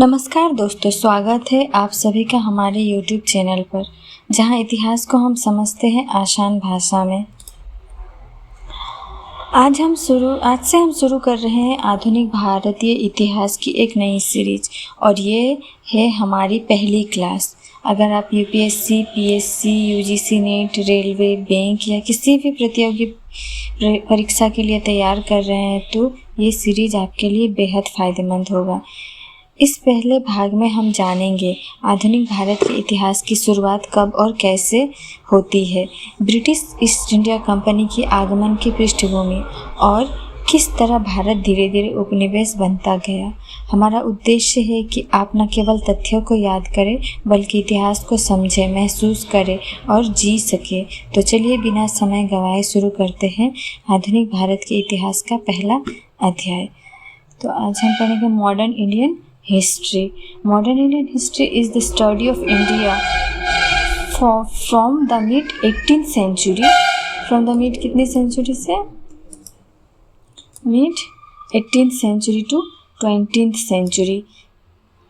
नमस्कार दोस्तों, स्वागत है आप सभी का हमारे YouTube चैनल पर, जहां इतिहास को हम समझते हैं आसान भाषा में। आज से हम शुरू कर रहे हैं आधुनिक भारतीय इतिहास की एक नई सीरीज, और ये है हमारी पहली क्लास। अगर आप UPSC, PSC, UGC net, railway, bank या किसी भी प्रतियोगी परीक्षा के लिए तैयार कर रहे हैं तो ये सीरीज आपके लिए बेहद फ़ायदेमंद होगा। इस पहले भाग में हम जानेंगे आधुनिक भारत के इतिहास की शुरुआत कब और कैसे होती है, ब्रिटिश ईस्ट इंडिया कंपनी के आगमन की पृष्ठभूमि और किस तरह भारत धीरे धीरे उपनिवेश बनता गया। हमारा उद्देश्य है कि आप न केवल तथ्यों को याद करें बल्कि इतिहास को समझें, महसूस करें और जी सके। तो चलिए बिना समय गंवाए शुरू करते हैं आधुनिक भारत के इतिहास का पहला अध्याय। तो आज हम पढ़ेंगे modern Indian history. Modern Indian history is the study of India from the mid 18th century. From the mid कितनी सेंचुरी से? Mid 18th century to 20th century।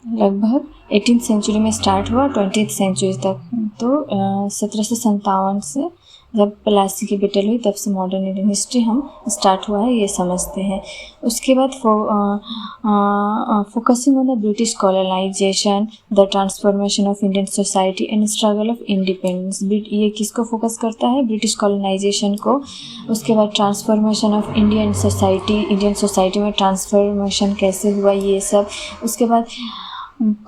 लगभग 18th सेंचुरी में स्टार्ट हुआ 20th सेंचुरी तक। तो 1757 से जब प्लासी की बैटल हुई तब से मॉडर्न इंडियन हिस्ट्री हम स्टार्ट हुआ है, ये समझते हैं। उसके बाद focusing on the British colonisation, the transformation of Indian society and struggle of independence. ये किसको फोकस करता है? ब्रिटिश कॉलोनाइजेशन को। उसके बाद ट्रांसफॉर्मेशन ऑफ इंडियन सोसाइटी में ट्रांसफॉर्मेशन कैसे हुआ, ये सब। उसके बाद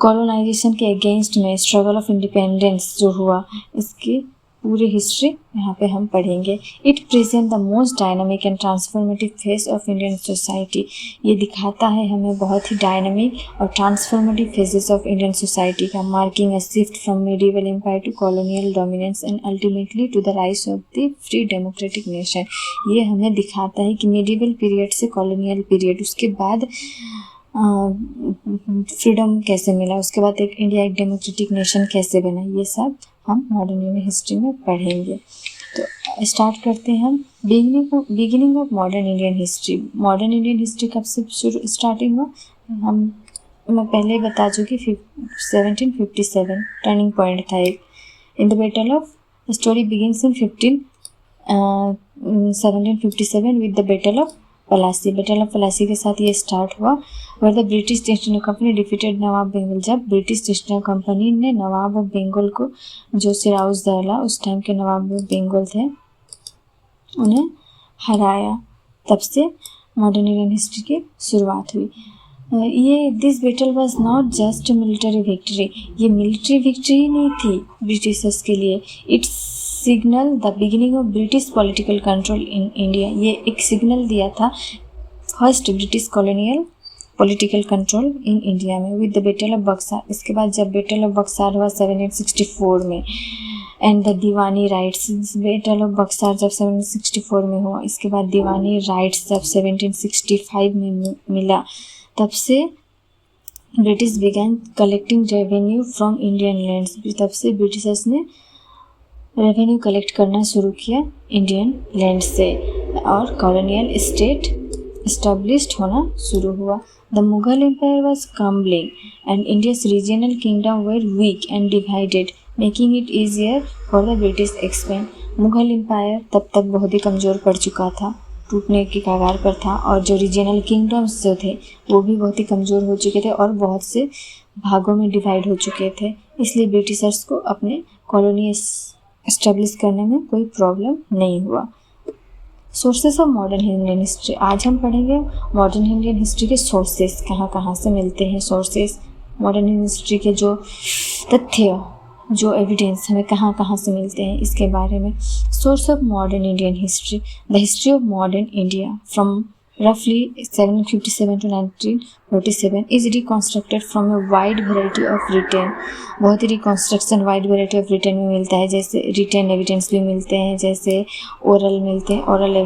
कॉलोनाइजेशन के अगेंस्ट में स्ट्रगल ऑफ इंडिपेंडेंस जो हुआ, इसकी पूरी हिस्ट्री यहाँ पे हम पढ़ेंगे। It present the most dynamic and transformative phase of Indian society. ये दिखाता है हमें बहुत ही डायनामिक और transformative phases of Indian society का, marking a shift from medieval empire to colonial dominance and ultimately to the rise of the free democratic nation. ये हमें दिखाता है कि मेडिवल पीरियड से कॉलोनियल पीरियड, उसके बाद फ्रीडम कैसे मिला, उसके बाद एक इंडिया एक डेमोक्रेटिक नेशन कैसे बना, ये सब हम मॉडर्न इंडियन हिस्ट्री में पढ़ेंगे। तो स्टार्ट करते हैं हम beginning of modern Indian history. Modern Indian history कब से स्टार्टिंग हुआ? मैं पहले ही बता चुकी, 1757 टर्निंग पॉइंट था एक। In the battle of story begins in 1757 with the battle of Plassey. Battle of Plassey के साथ ये स्टार्ट हुआ। Where the British East India Company defeated Nawab Bengal. जब ब्रिटिश ईस्ट इंडिया कंपनी ने नवाब ऑफ बंगाल को, जो सिराजुद्दौला उस टाइम के नवाब ऑफ बंगाल थे, उन्हें हराया, तब से मॉडर्न इंडियन हिस्ट्री की शुरुआत हुई। ये this battle was not just military victory. ये मिलिट्री विक्ट्री ही नहीं थी ब्रिटिशर्स के लिए। It's signal the beginning of British political control in India. ये एक सिग्नल दिया था first British colonial political control in India में with the battle of Buxar. इसके बाद जब बैटल ऑफ बक्सर हुआ 1764 में, and the Diwani rights. Battle of Buxar जब 1764 में हुआ, इसके बाद दीवानी राइट्स जब 1765 में मिला, तब से British began collecting revenue from Indian lands. तब से ब्रिटिशर्स ने रेवेन्यू कलेक्ट करना शुरू किया इंडियन लैंड से, और कॉलोनियल स्टेट एस्टेब्लिश्ड होना शुरू हुआ। The Mughal empire was crumbling and India's regional kingdom were weak and divided, making it easier for the British expand. Mughal empire तब तक बहुत ही कमज़ोर पड़ चुका था, टूटने की कगार पर था, और जो रीजनल किंगडम्स जो थे वो भी बहुत ही कमज़ोर हो चुके थे और बहुत से भागों में डिवाइड हो चुके थे। इसलिए ब्रिटिशर्स को अपने कॉलोनी एस्टेब्लिश करने में कोई प्रॉब्लम नहीं हुआ। Sources of modern Indian history. आज हम पढ़ेंगे मॉडर्न इंडियन हिस्ट्री के सोर्सेस, कहाँ कहाँ से मिलते हैं सोर्सेस। मॉडर्न इंडियन हिस्ट्री के जो तथ्य, जो एविडेंस हमें कहाँ कहाँ से मिलते हैं, इसके बारे में। Source of modern Indian history. The history of modern India from roughly 1757 to 1947 is reconstructed from a wide variety of written। बहुत ही reconstruction wide variety of return में मिलता है, जैसे रिटर्न एविडेंस भी मिलते हैं, जैसे ओरल मिलते हैं, oral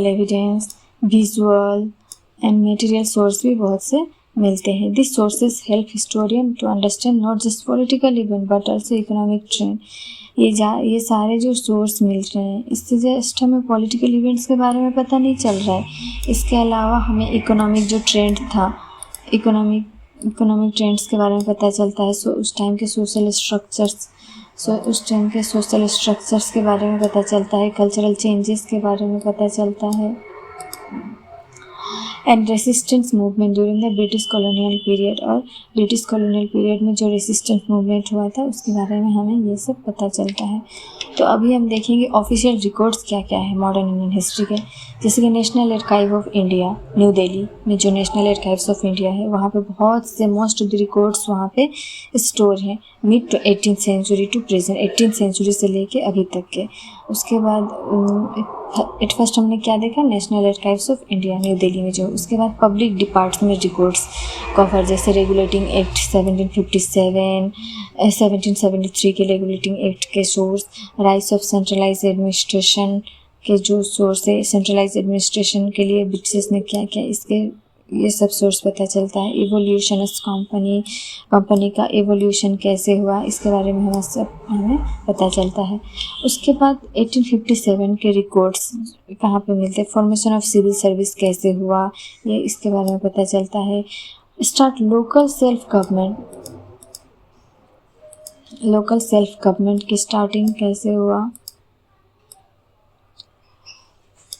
evidence, visual and material source भी बहुत से मिलते हैं। This sources help historian to understand not just political event but also economic trend. ये सारे जो सोर्स मिल रहे हैं, इससे जस्ट हमें पॉलिटिकल इवेंट्स के बारे में पता नहीं चल रहा है, इसके अलावा हमें इकोनॉमिक जो ट्रेंड था इकोनॉमिक ट्रेंड्स के बारे में पता चलता है। उस टाइम के सोशल स्ट्रक्चर्स के बारे में पता चलता है। कल्चरल चेंजेस के बारे में पता चलता है। And resistance movement during the British colonial period, और ब्रिटिश कॉलोनियल पीरियड में जो रेसिस्टेंस मूवमेंट हुआ था उसके बारे में हमें ये सब पता चलता है। तो अभी हम देखेंगे ऑफिशियल रिकॉर्ड्स क्या क्या है मॉडर्न इंडियन हिस्ट्री के। जैसे कि national archive of India New Delhi में जो नेशनल आर्काइव्स ऑफ इंडिया है, वहाँ पे बहुत से मोस्ट ऑफ द रिकॉर्ड्स वहाँ पे स्टोर हैं mid to 18th century to present, 18th century से लेके अभी तक के। उसके बाद एट फर्स्ट हमने क्या देखा, National Archives of India New Delhi में जो। उसके बाद पब्लिक डिपार्टमेंट रिकॉर्ड्स कवर, जैसे रेगुलेटिंग एक्ट 1757, 1773 के रेगुलेटिंग एक्ट के source, rights of centralise administration के जो सोर्स है, सेंट्रलाइज एडमिनिस्ट्रेशन के लिए ब्रिटिश ने क्या क्या, इसके ये सब सोर्स पता चलता है। इवोल्यूशन ऑफ कंपनी का एवोल्यूशन कैसे हुआ, इसके बारे में हमें पता चलता है। उसके बाद 1857 के रिकॉर्ड्स कहाँ पे मिलते हैं, फॉर्मेशन ऑफ सिविल सर्विस कैसे हुआ, ये इसके बारे में पता चलता है। स्टार्ट लोकल सेल्फ गवर्नमेंट की स्टार्टिंग कैसे हुआ,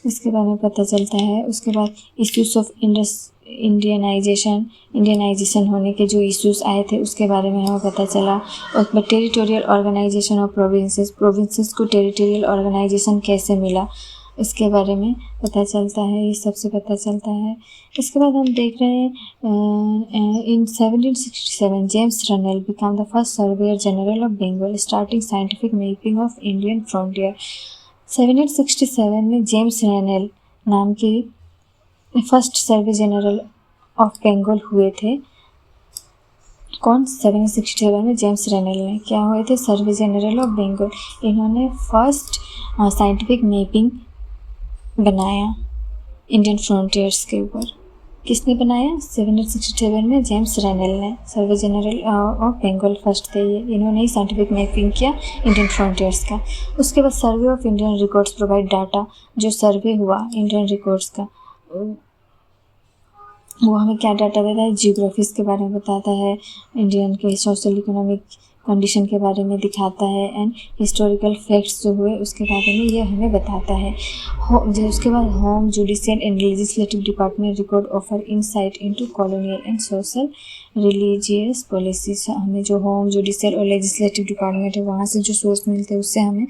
इसके बारे में पता चलता है। उसके बाद इश्यूज ऑफ इंडियनाइजेशन होने के जो इश्यूज आए थे उसके बारे में हमें पता चला। और टेरिटोरियल ऑर्गेनाइजेशन ऑफ प्रोविंसेस को टेरिटोरियल ऑर्गेनाइजेशन कैसे मिला, इसके बारे में पता चलता है, ये सबसे पता चलता है। इसके बाद हम देख रहे हैं in 1767 James Rennell became the first surveyor general of Bengal, starting scientific mapping of Indian frontier. 1767 में जेम्स रनल नाम के first survey general of Bengal हुए थे। कौन? 1767 में जेम्स रनल ने क्या हुए थे, सर्वे जनरल ऑफ बंगाल। इन्होंने फर्स्ट साइंटिफिक मैपिंग बनाया इंडियन फ्रंटियर्स के ऊपर। किसने बनाया? 1767 में जेम्स रनल ने, survey general of Bengal first थे ये, इन्होंने ही साइंटिफिक मैपिंग किया इंडियन फ्रंटियर्स का। उसके बाद survey of Indian records provide data, जो सर्वे हुआ इंडियन रिकॉर्ड्स का वो हमें क्या डाटा देता है, जियोग्राफीज के बारे में बताता है, इंडियन के सोशल इकोनॉमिक कंडीशन के बारे में दिखाता है, एंड हिस्टोरिकल फैक्ट्स जो हुए उसके बारे में ये हमें बताता है। उसके बाद home, judicial and legislative department record offer insight into colonial and social religious policies. हमें जो होम, जुडिशियल और लेजिस्लेटिव डिपार्टमेंट है वहाँ से जो सोर्स मिलते हैं उससे हमें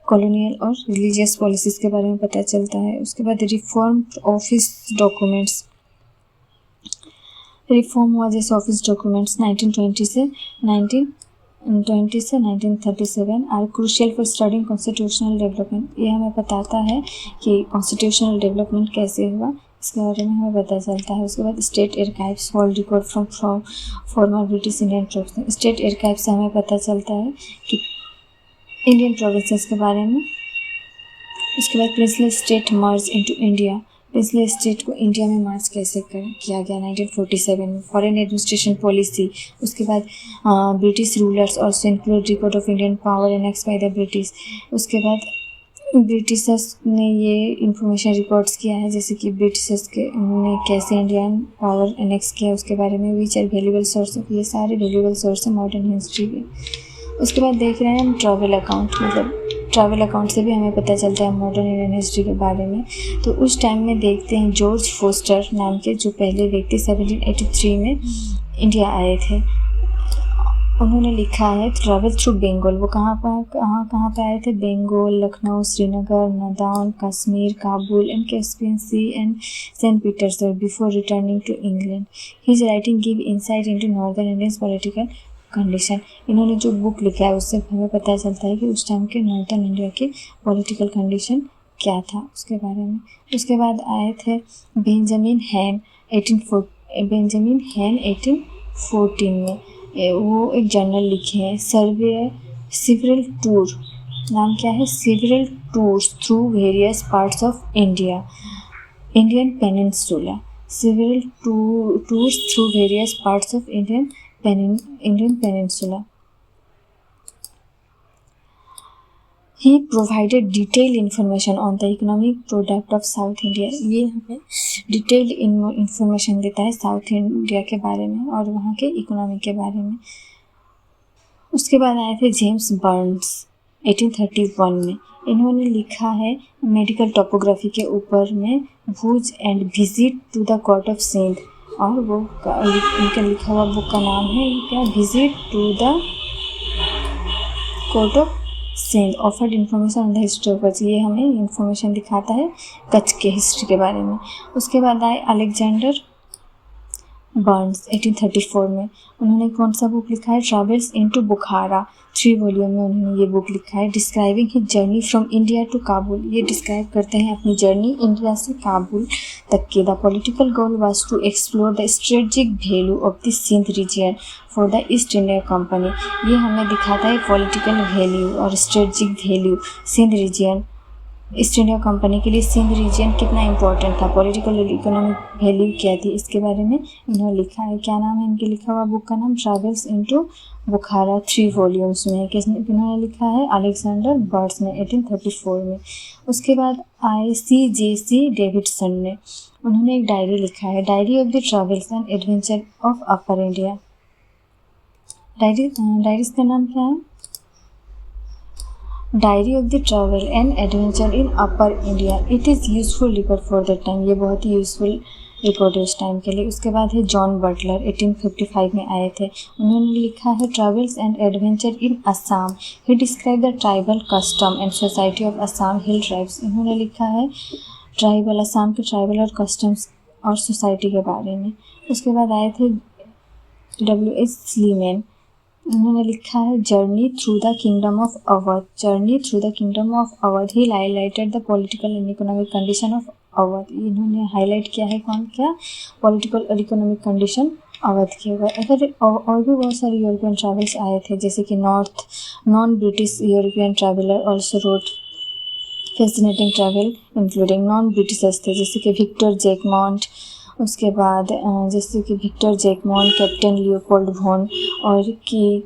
कॉलोनियल और रिलीजियस पॉलिसीज के बारे में पता चलता है। उसके बाद रिफॉर्म ऑफिस डॉक्यूमेंट्स, रिफॉर्म हुआ जैसे ऑफिस डॉक्यूमेंट्स 1920 से 1937 are crucial for studying constitutional development. ये हमें बताता है कि कॉन्स्टिट्यूशनल डेवलपमेंट कैसे हुआ, इसके बारे में हमें पता चलता है। उसके बाद state archives hold record from farmer British Indian troops. State archive से हमें पता चलता है कि इंडियन प्रोविंसेस के बारे में। उसके बाद princely state merge into India, princely state को इंडिया में मार्च कैसे किया गया 1947 में। फॉरेन एडमिनिस्ट्रेशन पॉलिसी, उसके बाद British rulers also include record of Indian power annex by the British. उसके बाद ब्रिटिशर्स ने ये इंफॉर्मेशन रिकॉर्ड्स किया है, जैसे कि ब्रिटिशर्स ने कैसे इंडियन पावर एनेक्स किया उसके बारे में। विच आर वैल्यूएबल सोर्स, ये सारे वैल्यूएबल सोर्स है मॉडर्न हिस्ट्री के। उसके बाद देख रहे हैं हम ट्रैवल अकाउंट, मतलब ट्रैवल अकाउंट से भी हमें पता चलता है मॉडर्न इंडियन हिस्ट्री के बारे में। तो उस टाइम में देखते हैं जॉर्ज फोस्टर नाम के जो पहले व्यक्ति 1783 में इंडिया आए थे, उन्होंने लिखा है ट्रैवल थ्रू बंगाल। वो कहाँ पे आए थे? Bengal, Lucknow, Srinagar, Nadaun, Kashmir, Kabul and Caspian Sea and Saint Petersburg before returning to England. His writing give insight into northern Indian political condition. इन्होंने जो बुक लिखा है उससे हमें पता चलता है कि उस टाइम के नॉर्दर्न इंडिया की पॉलिटिकल कंडीशन क्या था उसके बारे में। उसके बाद आए थे बेंजामिन हैन 1814 में, वो एक जर्नल लिखे हैं। सर्वे सिवरल टूर, नाम क्या है? Several tours through various parts of Indian peninsula. Several tours through various parts of Indian peninsula. He provided detail information on the economic product of south India. ये हमें डिटेल्ड इन्फॉर्मेशन देता है south India के बारे में और वहाँ के इकोनॉमी के बारे में। उसके बाद आए थे जेम्स बर्न्स 1831 में। इन्होंने लिखा है मेडिकल टोपोग्राफी के ऊपर में Bhuj and visit to the court of Sindh, और वो इनका लिखा हुआ बुक का नाम है क्या, visit to the court of Sindh, offered information on the history of Kutch. ये हमें इन्फॉर्मेशन दिखाता है कच्छ के हिस्ट्री के बारे में। उसके बाद आए अलेक्जेंडर बर्न्स 1834 में। उन्होंने कौन सा बुक लिखा है, ट्रैवल्स इनटू बुखारा, 3 वॉल्यूम में उन्होंने ये बुक लिखा है। Describing his journey from India to Kabul, ये डिस्क्राइब करते हैं अपनी जर्नी इंडिया से काबुल तक की। The political goal was to explore the strategic value of the Sindh region for the East India Company. ये हमें दिखाता है पॉलिटिकल वैल्यू और strategic value Sindh region, East India Company के लिए सिंध रीजन कितना इंपॉर्टेंट था, पॉलिटिकल और इकोनॉमिक वैल्यू क्या थी, इसके बारे में इन्होंने लिखा है। क्या नाम है इनके लिखा हुआ बुक का नाम, ट्रैवल्स इनटू बुखारा, 3 वॉल्यूम्स में। किन्होंने लिखा है, अलेक्जेंडर बर्न्स ने 1834 में। उसके बाद आए CJ डेविडसन ने। उन्होंने एक डायरी लिखा है, diary of the travels and adventure of upper India. Diaries का नाम क्या है, diary of the travel and adventure in upper India. It is useful record for the time, ये बहुत ही यूजफुल रिकॉर्ड है उस टाइम के लिए। उसके बाद है जॉन बटलर 1855 में आए थे। उन्होंने लिखा है travels and adventure in Assam. He describe the tribal custom and society of Assam hill tribes. इन्होंने लिखा है ट्राइबल, असम के ट्राइबल और कस्टम्स और सोसाइटी के बारे में। उसके बाद आए थे W.H. स्लीमैन। उन्होंने लिखा है journey through the kingdom of Awadh, journey through the kingdom of Awadh. He highlighted the political and economic condition of Awadh. इन्होंने हाईलाइट किया है कौन क्या, पॉलिटिकल और इकोनॉमिक कंडीशन अवध के ऊपर। अगर और भी बहुत सारे यूरोपियन ट्रैवल्स आए थे, जैसे कि non British European traveller also wrote fascinating travel including non Britishers थे, जैसे कि विक्टर जैकमॉन्ट। उसके बाद जैसे कि Victor Jacquemont, captain Leopold von, और कि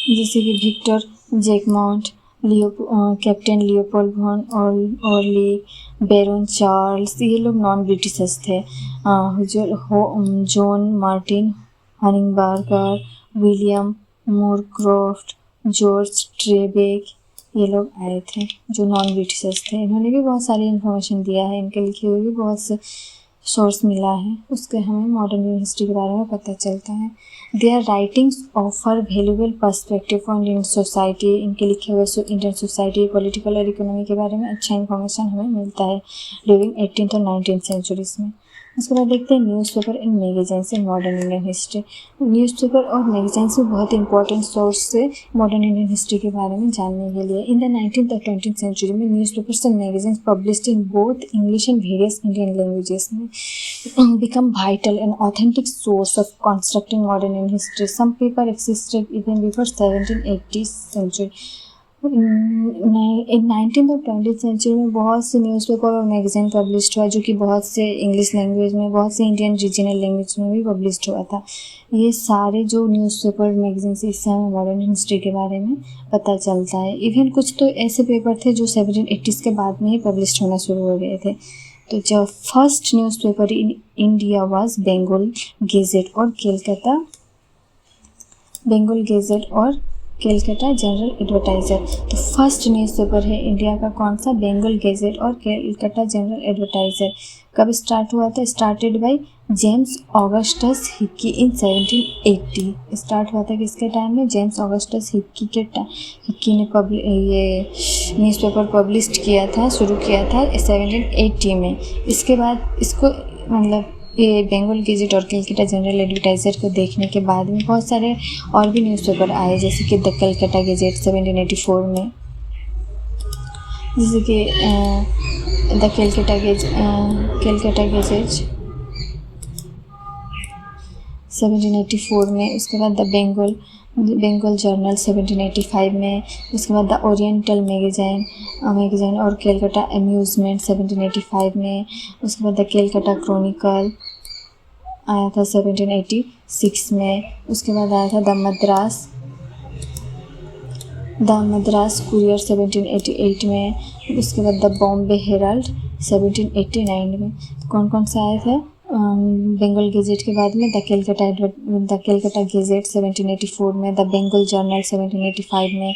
जैसे कि Victor Jacquemont, captain Leopold von, Orlich, baron Charles, ये लोग नॉन ब्रिटिशर्स थे। John Martin Honigberger, William Moorcroft, George Trebeck, ये लोग आए थे जो नॉन ब्रिटिशर्स थे। इन्होंने भी बहुत सारी इन्फॉर्मेशन दिया है, इनके लिखे हुए भी बहुत से सोर्स मिला है, उसके हमें मॉडर्न इंडियन हिस्ट्री के बारे में पता चलता है। Their writings offer valuable perspective on Indian society. इनके लिखे हुए इंडियन सोसाइटी, पॉलिटिकल और इकोनॉमी के बारे में अच्छा इन्फॉर्मेशन हमें मिलता है ड्यूरिंग 18th और 19th सेंचुरीज में। उसके बाद देखते हैं newspaper and magazines in modern Indian history. Newspaper और मैगजीन्स भी बहुत इंपॉर्टेंट सोर्स से मॉडर्न इंडियन हिस्ट्री के बारे में जानने के लिए। इन द 19th और 20th सेंचुरी में newspapers and magazines published in both English and various Indian languages में become vital and authentic source of constructing modern Indian history. Some paper existed even before 1780 century. In 19th और 20th century में बहुत से newspaper और magazine publish हुआ, जो कि बहुत से इंग्लिश लैंग्वेज में, बहुत से इंडियन रीजनल लैंग्वेज में भी पब्लिश हुआ था। ये सारे जो न्यूज़पेपर मैगज़ीन से इससे हमें मॉडर्न हिस्ट्री के बारे में पता चलता है। इवन कुछ तो ऐसे पेपर थे जो 1780s के बाद में ही पब्लिश होना शुरू हो गए थे। तो जो first newspaper in India was Bengal gazette और कैलकाटा जनरल एडवर्टाइजर। तो फर्स्ट न्यूज़पेपर है इंडिया का कौन सा, बेंगल गेजेट और कैलकाटा जनरल एडवर्टाइजर। कब स्टार्ट हुआ था, started by James Augustus Hickey in 1780। Start हुआ था किसके टाइम में, जेम्स ऑगस्टस हिक्की ने ये न्यूज़पेपर पब्लिश किया था, शुरू किया था 1780 में। इसके बाद इसको मतलब ये बेंगल गेजेट और कैलकाटा जनरल एडवर्टाइजर को देखने के बाद में बहुत सारे और भी न्यूज़पेपर आए, जैसे कि द कैलकाटा गेजेट 1784 में, जैसे कि द कैलकाटा गेजेट 1784 में। उसके बाद द बेंगल जर्नल 1785 में। उसके बाद द ओरिएंटल मैगज़ीन और कैलकाटा अम्यूज़मेंट 1785 में। उसके बाद द कैलकाटा क्रॉनिकल आया था 1786 में। उसके बाद आया था the Madras the Madras courier 1788 में, उसके बाद द बॉम्बे हेराल्ड 1789 में। कौन कौन सा आया था बंगाल गेजेट के बाद में? द कैलकाटा गेजेट 1784 में, द बंगाल जर्नल 1785 में,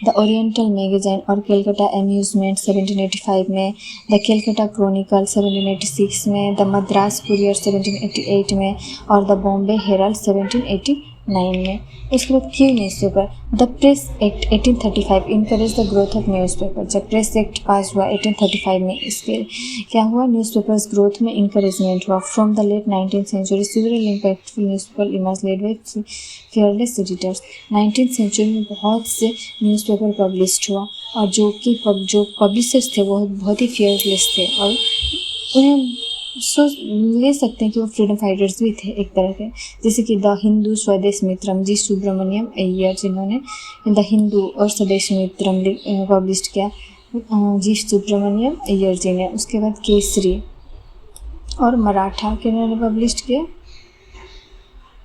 द ओरिएंटल मैगजीन और कैलकाटा अम्यूजमेंट 1785 में, द कैलकाटा क्रॉनिकल 1786 में, द मद्रास कुरियर 1788 में और द बॉम्बे हेराल्ड 1789 में। उसके बाद क्यू newspaper. The press act 1835 encourage the growth of newspaper. जब प्रेस एक्ट पास हुआ 1835 में, इसके क्या हुआ? न्यूज़पेपर्स ग्रोथ में इंकरेजमेंट हुआ। From the late 19th century several impactful newspaper emerge led by fearless editors. 19th century में बहुत से न्यूज़पेपर पब्लिश हुआ और जो पब्लिशर्स थे वो बहुत ही फियरलेस थे और उन्हें सोच ले सकते हैं कि वो फ्रीडम फाइटर्स भी थे एक तरह के, जैसे कि द हिंदू, स्वदेश मित्रम, जी सुब्रमण्यम अय्यर जिन्होंने द हिंदू और स्वदेश मित्रम पब्लिश किया, जी सुब्रमण्यम अय्यर जी ने। उसके बाद केसरी और मराठा किन्होंने पब्लिश किया?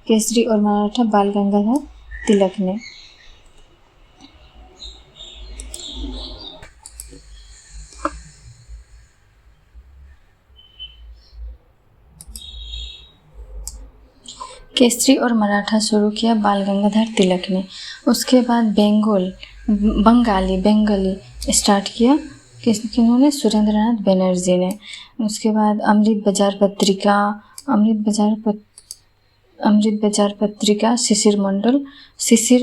केसरी और मराठा बाल गंगाधर तिलक ने। केसरी और मराठा शुरू किया बाल गंगाधर तिलक ने। उसके बाद बंगाली स्टार्ट किया किन्होंने? सुरेंद्रनाथ बनर्जी ने। उसके बाद अमृत बाजार पत्रिका शिशिर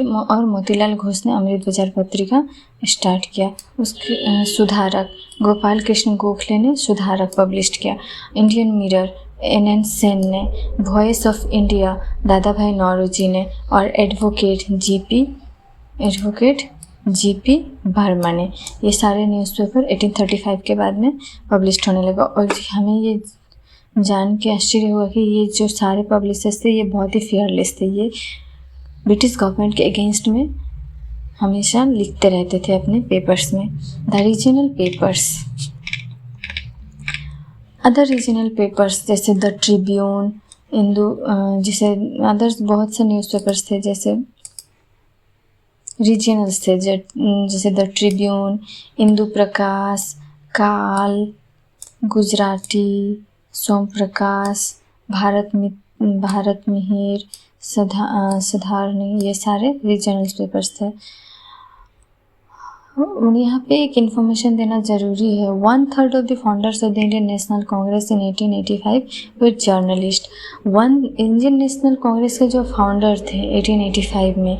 और मोतीलाल घोष ने अमृत बाजार पत्रिका स्टार्ट किया। उसके सुधारक गोपाल कृष्ण गोखले ने सुधारक पब्लिश किया। इंडियन मिरर NN सेन ने। वॉइस ऑफ इंडिया दादा भाई नौरोजी ने और एडवोकेट GP वर्मा ने। ये सारे न्यूज़पेपर 1835 के बाद में पब्लिश होने लगा और हमें ये जान के आश्चर्य हुआ कि ये जो सारे पब्लिशर्स थे ये बहुत ही फियरलेस थे। ये ब्रिटिश गवर्नमेंट के अगेंस्ट में हमेशा लिखते रहते थे अपने पेपर्स में। The regional papers, other regional papers जैसे द ट्रिब्यून, हिंदू, जैसे अदर्स बहुत से न्यूज़पेपर्स थे जैसे रीजनल्स थे जैसे द ट्रिब्यून, इंदु प्रकाश, काल, गुजराती, सोम प्रकाश, भारत मिहिर, सधारणी, ये सारे रीजनल पेपर्स थे। यहाँ पे एक इन्फॉर्मेशन देना ज़रूरी है। 1/3 of the founders of the Indian National Congress in 1885 were journalist. Indian National Congress के जो फाउंडर थे 1885 में,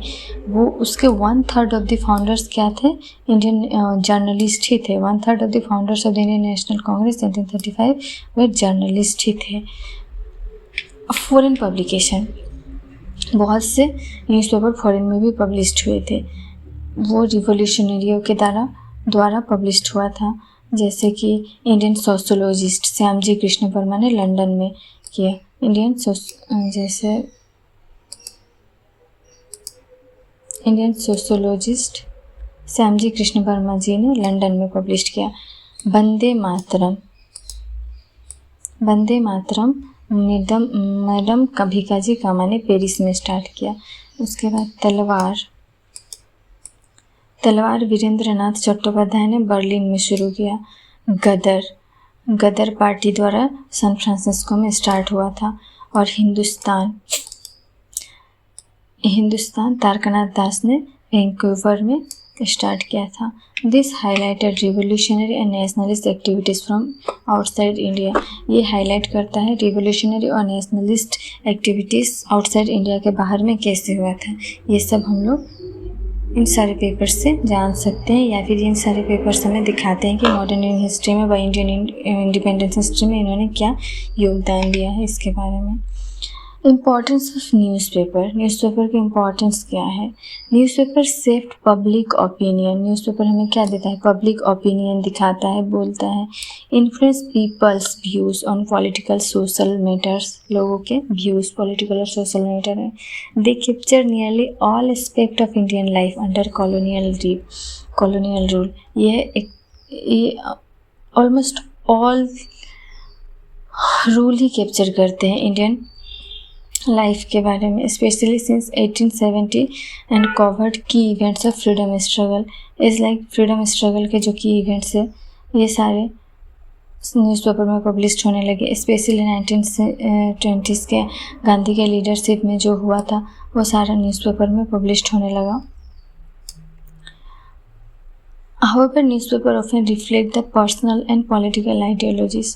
वो उसके 1/3 ऑफ द फाउंडर्स क्या थे? इंडियन जर्नलिस्ट ही थे। 1/3 of the founders of the Indian National Congress 1835 were journalist ही थे। फॉरेन पब्लिकेशन, बहुत से न्यूज़पेपर फॉरेन में भी पब्लिश हुए थे। वो रिवोल्यूशनरियों के द्वारा पब्लिश हुआ था, जैसे कि इंडियन सोशोलॉजिस्ट श्यामजी कृष्ण वर्मा ने लंदन में किया। इंडियन सोशोलॉजिस्ट श्यामजी कृष्ण वर्मा जी ने लंदन में पब्लिश किया। वंदे मातरम मैडम भिकाजी कामा ने पेरिस में स्टार्ट किया। उसके बाद तलवार वीरेंद्रनाथ चट्टोपाध्याय ने बर्लिन में शुरू किया। गदर पार्टी द्वारा सैन फ्रांसिस्को में स्टार्ट हुआ था। और हिंदुस्तान तारकनाथ दास ने वैंकूवर में स्टार्ट किया था। This highlighted revolutionary and nationalist activities from outside India. ये हाईलाइट करता है रिवोल्यूशनरी और नेशनलिस्ट एक्टिविटीज़ आउटसाइड इंडिया के बाहर में कैसे हुआ था। ये सब हम लोग इन सारे पेपर्स से जान सकते हैं, या फिर इन सारे पेपर्स हमें दिखाते हैं कि मॉडर्न इंडियन हिस्ट्री में व इंडियन इंडिपेंडेंस हिस्ट्री में इन्होंने क्या योगदान दिया है इसके बारे में। इम्पॉर्टेंस ऑफ न्यूज़पेपर की इम्पॉर्टेंस क्या है? Newspaper shaped public opinion. Newspaper हमें क्या देता है? पब्लिक ओपिनियन दिखाता है, बोलता है। Influence people's views on political social matters. लोगों के व्यूज़ पॉलिटिकल और सोशल मैटर हैं। They capture nearly all aspect of Indian life under colonial rule. ये ऑलमोस्ट ऑल रूल ही कैप्चर करते हैं इंडियन लाइफ के बारे में, specially since 1870 and covered key events of freedom struggle. Is like freedom struggle के जो की इवेंट्स है ये सारे न्यूज़पेपर में पब्लिश होने लगे, स्पेशली 1920s के गांधी के लीडरशिप में जो हुआ था वो सारा न्यूज़पेपर में पब्लिश होने लगा। However, newspaper often reflect the personal and political ideologies.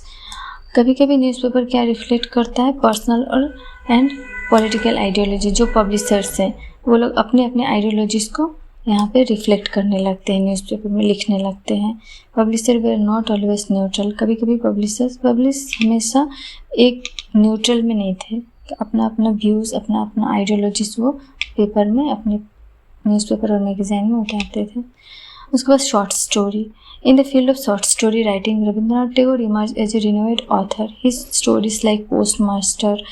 कभी कभी न्यूज़पेपर क्या रिफ्लेक्ट करता है, पर्सनल और एंड पॉलिटिकल आइडियोलॉजी। जो पब्लिशर्स हैं वो लोग अपने अपने आइडियोलॉजीज़ को यहाँ पे रिफ्लेक्ट करने लगते हैं, न्यूज़पेपर में लिखने लगते हैं। Publisher were not always neutral. कभी कभी पब्लिश हमेशा एक न्यूट्रल में नहीं थे, अपना अपना व्यूज़, अपना अपना आइडियोलॉजीज वो पेपर में, अपने न्यूज़पेपर और मैगज़ीन में उतारते थे। उसके बाद short story. In the field of short story writing Rabindranath Tagore emerge as a renowned author. His stories like post master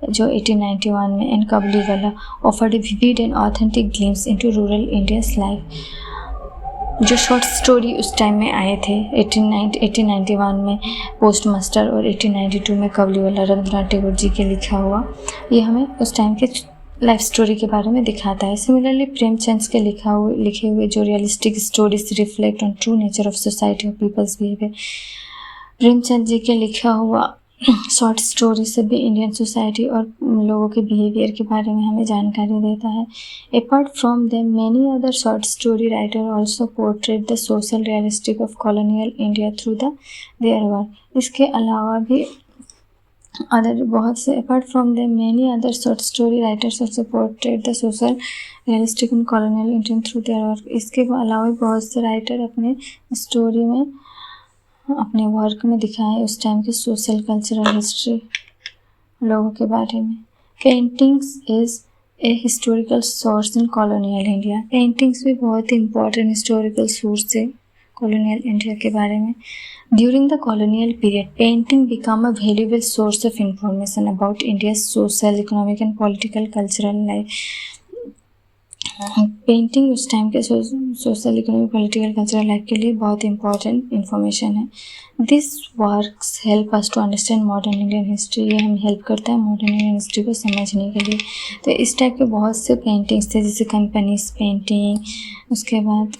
जो 1891 में and Kabuliwala offered a vivid and authentic glimpse into rural India's life. जो short story उस time में आए थे 1891 में post master और 1892 में काबुलीवाला रविंद्रनाथ टैगोर जी के लिखा हुआ, ये हमें उस टाइम के लाइफ स्टोरी के बारे में दिखाता है। सिमिलरली प्रेमचंद के लिखे हुए जो realistic stories reflect on true nature of society और पीपल्स बिहेवियर। प्रेमचंद जी के लिखा हुआ शॉर्ट स्टोरी से भी इंडियन सोसाइटी और लोगों के बिहेवियर के बारे में हमें जानकारी देता है। Apart from them many other short story writer also portrait the social realistic of colonial India through their work. इसके अलावा भी अदर बहुत से apart from them many other short story writers also portrait the social realistic in colonial India through their work. इसके अलावा भी बहुत से राइटर अपने स्टोरी में, अपने वर्क में दिखाए उस टाइम के सोशल कल्चरल हिस्ट्री लोगों के बारे में। Paintings is a historical source in colonial India. Paintings भी बहुत ही इंपॉर्टेंट हिस्टोरिकल सोर्स है कॉलोनियल इंडिया के बारे में। During the colonial period painting become a valuable source of information about India social, economic and political cultural life. Painting उस time के social, economic, political, cultural life के लिए बहुत important information है। This works help us to understand modern Indian history. ये हमें help करता है मॉडर्न इंडियन हिस्ट्री को समझने के लिए। तो इस टाइप के बहुत से पेंटिंग्स थे, जैसे कंपनीज पेंटिंग, उसके बाद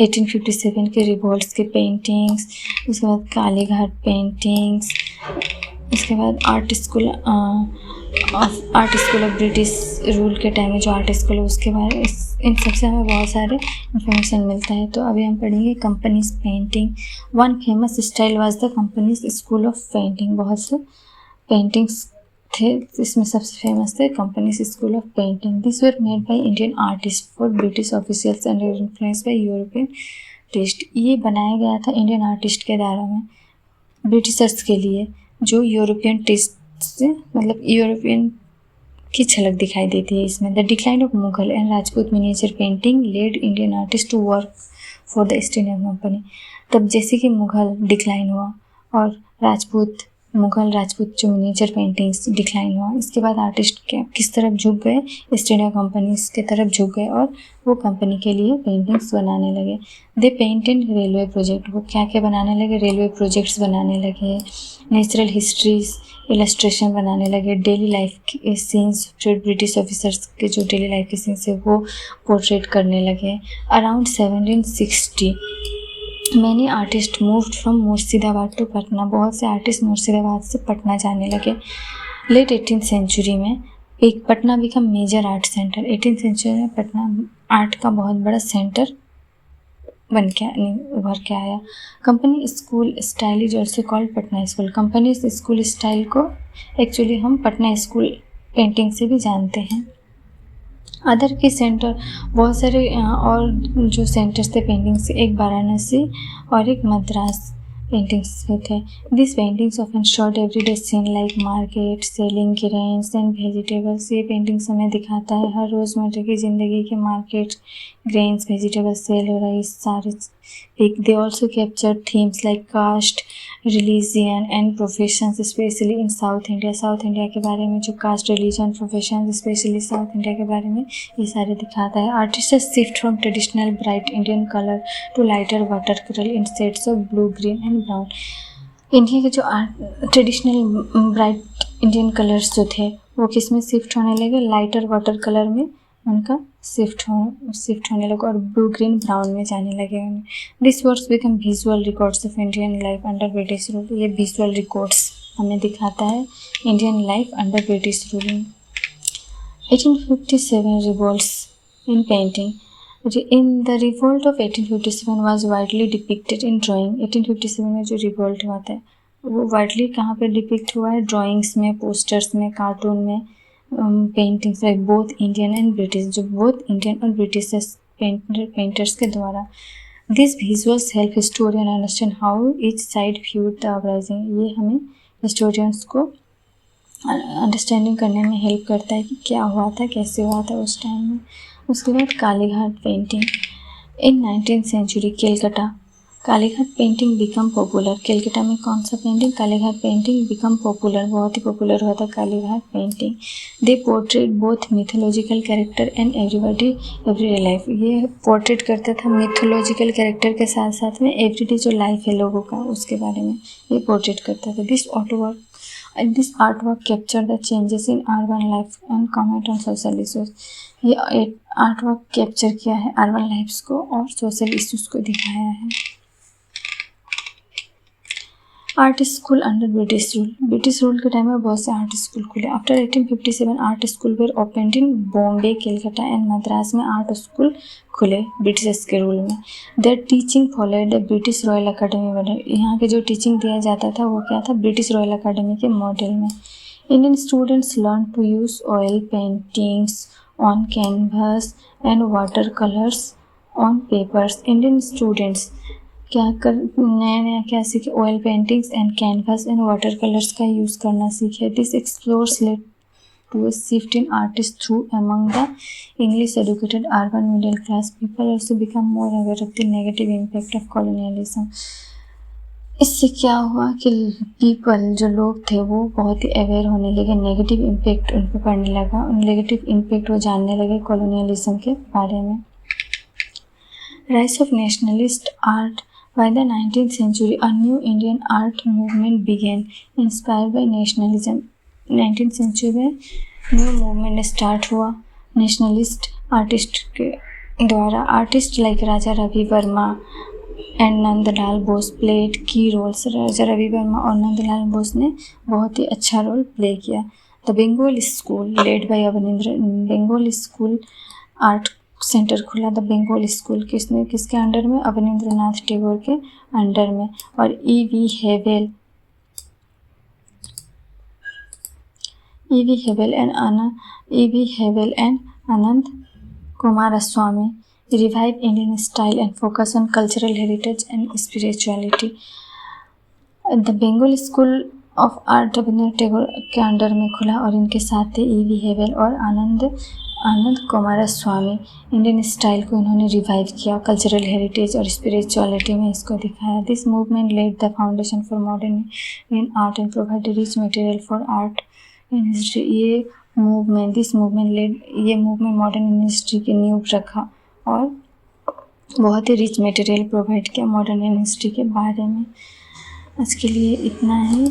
1857 के रिवोल्ट्स के पेंटिंग्स, उसके बाद कालीघाट पेंटिंग्स, उसके बाद art school of British rule के टाइम में जो आर्ट स्कूल है उसके बारे में, इन सबसे हमें बहुत सारे इंफॉर्मेशन मिलता है। तो अभी हम पढ़ेंगे company's painting. One famous style was the company's school of painting. बहुत से पेंटिंग्स थे, इसमें सबसे फेमस थे company's school of painting. This were made by Indian artist for British officials and influence by European taste. ये बनाया गया था इंडियन आर्टिस्ट के द्वारा में ब्रिटिशर्स के लिए, जो यूरोपियन टेस्ट से, मतलब यूरोपियन की झलक दिखाई देती है इसमें। The decline of Mughal and Rajput miniature painting led Indian artist to work for the East India Company. तब जैसे कि मुगल डिक्लाइन हुआ और मुगल राजपूत जो मिनिएचर पेंटिंग्स डिक्लाइन हुआ, इसके बाद आर्टिस्ट किस तरफ झुक गए, ईस्ट इंडिया कंपनीज के तरफ झुक गए और वो कंपनी के लिए पेंटिंग्स बनाने लगे। दे पेंटेड रेलवे प्रोजेक्ट। वो क्या क्या बनाने लगे, रेलवे प्रोजेक्ट्स बनाने लगे, नेचुरल हिस्ट्रीज इलस्ट्रेशन बनाने लगे, डेली लाइफ के सीन्स, जो ब्रिटिश ऑफिसर्स के जो डेली लाइफ के सीन्स है वो पोर्ट्रेट करने लगे। Around 1760 many artist moved from Murshidabad to Patna. बहुत से आर्टिस्ट मुर्शिदाबाद से पटना जाने लगे। लेट 18th सेंचुरी में Patna become major art centre. 18th century में पटना आर्ट का बहुत बड़ा सेंटर बन के उभर के आया। Company school style is also called Patna school. Company school style को एक्चुअली हम पटना स्कूल पेंटिंग से भी जानते हैं। अदर के सेंटर बहुत सारे और जो सेंटर्स थे पेंटिंग्स, एक वाराणसी और एक मद्रास पेंटिंग्स में थे। This paintings often shot everyday scene like market, selling grains and vegetables. ये पेंटिंग्स हमें दिखाता है हर रोज़मर्रा की ज़िंदगी के मार्केट, ग्रेन्स, वेजिटेबल्स सेल हो रहा है, इस सारे। They also capture themes like caste, religion and professions, specially in South India. South India के बारे में जो caste, religion, profession, specially South India के बारे में ये सारे दिखाता है। Artist shift from traditional bright Indian colour to lighter water colour in shades of blue, green and brown. India के जो ट्रेडिशनल ब्राइट इंडियन कलर्स जो थे वो किस में शिफ्ट होने लगे, लाइटर वाटर कलर में उनका शिफ्ट होने लगा और ब्लू ग्रीन ब्राउन में जाने लगे उन्हें। This works become visual records of Indian life under British rule. ये विजुअल रिकॉर्ड्स हमें दिखाता है Indian life under British ruling. 1857 revolts in painting. In the revolt of 1857 was widely depicted in drawing. 1857 में जो रिवोल्ट हुआ था वो widely कहाँ पे डिपिक्ट हुआ है, ड्राइंग्स में, पोस्टर्स में, कार्टून में, पेंटिंग्स में, बोथ इंडियन एंड ब्रिटिश, जो बोथ इंडियन और ब्रिटिश पेंटर्स के द्वारा। This visuals help historian understand how each side viewed the uprising. ये हमें हिस्टोरियंस को अंडरस्टैंडिंग करने में हेल्प करता है कि क्या हुआ था, कैसे हुआ था उस टाइम में। उसके बाद Kalighat painting in 19th century Calcutta. Kalighat painting became popular. Calcutta में कौन सा painting, Kalighat painting became popular, बहुत ही पॉपुलर हुआ था Kalighat painting. They portrait both mythological character and everyday life. ये पोर्ट्रेट करता था मिथोलॉजिकल कैरेक्टर के साथ साथ में एवरीडे जो लाइफ है लोगों का उसके बारे में ये पोर्ट्रेट करता था। This artwork captured the changes in urban life and comment on social issues. ये आर्टवर्क कैप्चर किया है अर्बन लाइफ्स को और सोशल इश्यूज को दिखाया है। Art school under British rule. British rule के टाइम में बहुत से आर्ट स्कूल खुले। After 1857 art school were opened in Bombay, Calcutta and Madras में आर्ट स्कूल खुले ब्रिटिश के रूल में। Their teaching followed the British Royal Academy model. यहाँ के जो टीचिंग दिया जाता था वो क्या था, ब्रिटिश रॉयल अकेडमी के मॉडल में। Indian students learn to use oil paintings on canvas and water colours on papers. Indian students क्या नया क्या सीखे, oil paintings and canvas and water colours का यूज़ करना सीखे। This explores led to a shift in artists through among the English educated urban middle class people also become more aware of the negative impact of colonialism. इससे क्या हुआ कि people जो लोग थे वो बहुत ही अवेयर होने लगे, नेगेटिव इम्पैक्ट उन पर पड़ने लगा, उन नेगेटिव इम्पैक्ट वो जानने लगे कॉलोनियलिज्म के बारे में। Rise of nationalist art. By the 19th century, a new Indian art movement began, inspired by nationalism. 19th century में न्यू मूवमेंट स्टार्ट हुआ नेशनलिस्ट आर्टिस्ट के द्वारा। Artist like Raja Ravi Varma and Nandlal Bose played key roles. Raja Ravi Varma और नंदलाल बोस ने बहुत ही अच्छा रोल प्ले किया। The Bengal school led by Abanindra. Bengal school art centre खुला। द बंगाल स्कूल किसके अंडर में, अवनींद्रनाथ टैगोर के अंडर में। और E V. Havell and Anant Coomaraswamy revive Indian style and focus on cultural heritage and spirituality. The Bengal school of art Rabindranath Tagore के अंडर में खुला और इनके साथ थे ई.वी. हेवेल और आनंद कुमारस्वामी। इंडियन स्टाइल को इन्होंने रिवाइव किया, कल्चरल हेरिटेज और स्पिरिचुअलिटी में इसको दिखाया। This movement led the foundation for modern Indian art and provide rich material for art in history. ये मूवमेंट मॉडर्न इन हिस्ट्री की नींव रखा और बहुत ही रिच मटेरियल प्रोवाइड किया मॉडर्न इन हिस्ट्री के बारे में। आज के लिए इतना ही।